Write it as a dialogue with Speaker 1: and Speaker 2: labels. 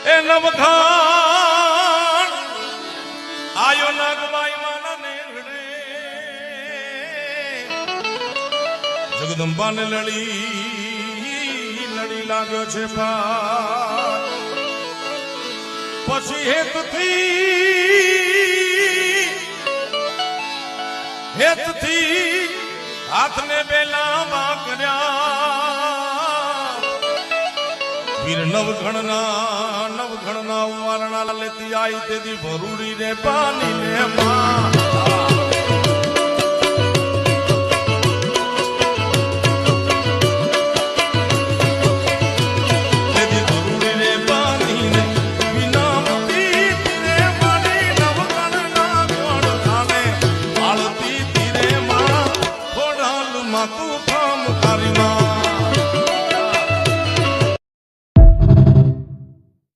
Speaker 1: એ નવખાણ આયો નાગબાઈ માના નેગડે જગદંબાને લડી લાગ્યો છે પાર પછી હેતથી હાથને બેલામાં કર્યા વીર નવઘણના ઉવારણા લેતી આઈ તેથી ભરૂડી ને પાણી ને માં